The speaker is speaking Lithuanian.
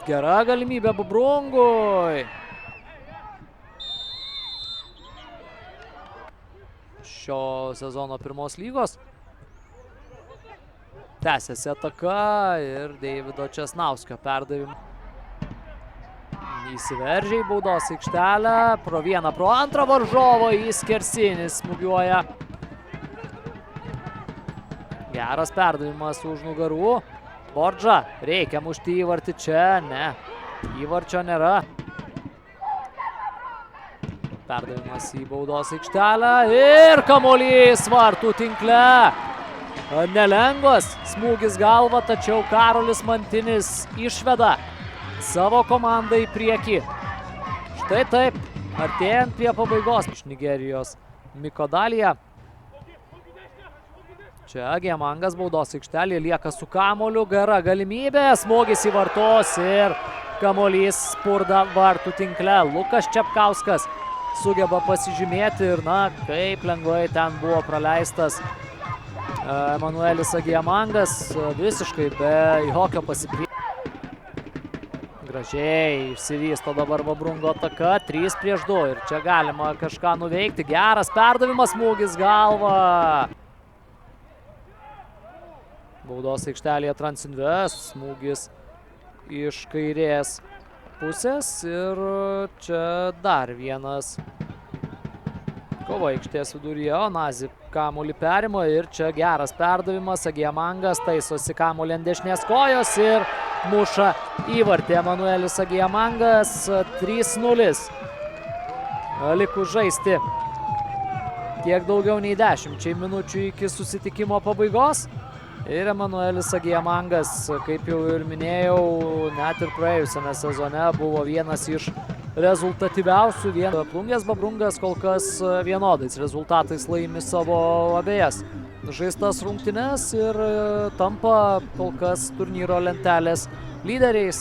Gera galimybė Babrungui. Šio sezono pirmos lygos. Tęsiasi ataka ir Deivido Česnauskio perdavimą. Įsiveržia į baudos aikštelę. Pro vieną, pro antrą varžovo į skersinį smūgiuoja. Geras perdavimas už nugarų. Bordža, reikia mušti įvartį čia, ne. Įvarčio nėra. Perdavimas į baudos aikštelę ir kamuolys vartų tinkle. Nelengvas smūgis galva, tačiau Karolis Mantinis išveda savo komandą į priekį. Štai taip, artėjant prie pabaigos iš Nigerijos Mikodalija. Čia Agiamangas baudos aikštelėje lieka su kamuoliu, gera galimybė, smūgis į vartus ir kamuolys spurda vartų tinkle. Lukas Čepkauskas sugeba pasižymėti ir na, kaip lengvai ten buvo praleistas Emanuelis Agiamangas, visiškai be jokio pasipriešinimo. Gražiai išsivysto dabar Babrungo ataka, 3-2 ir čia galima kažką nuveikti. Geras perdavimas, smūgis galva. Baudos aikštelėje Transinvest, smūgis iš kairės pusės ir čia dar vienas. Kova aikštės viduryje, Onazi kamuolį perima ir čia geras perdavimas. Agiamangas taisosi kamuolį ant dešinės kojos ir muša įvartį. Emanuelis Agiamangas 3-0. Likus žaisti kiek daugiau nei 10 minučių iki susitikimo pabaigos. Ir Emanuelis Agiamangas, kaip jau ir minėjau, net ir praėjusiame sezone buvo vienas iš rezultatyviausių. Plungės Babrungas kol kas vienodais rezultatais laimi savo abejas žaistas rungtynes ir tampa kol kas turnyro lentelės lyderiais.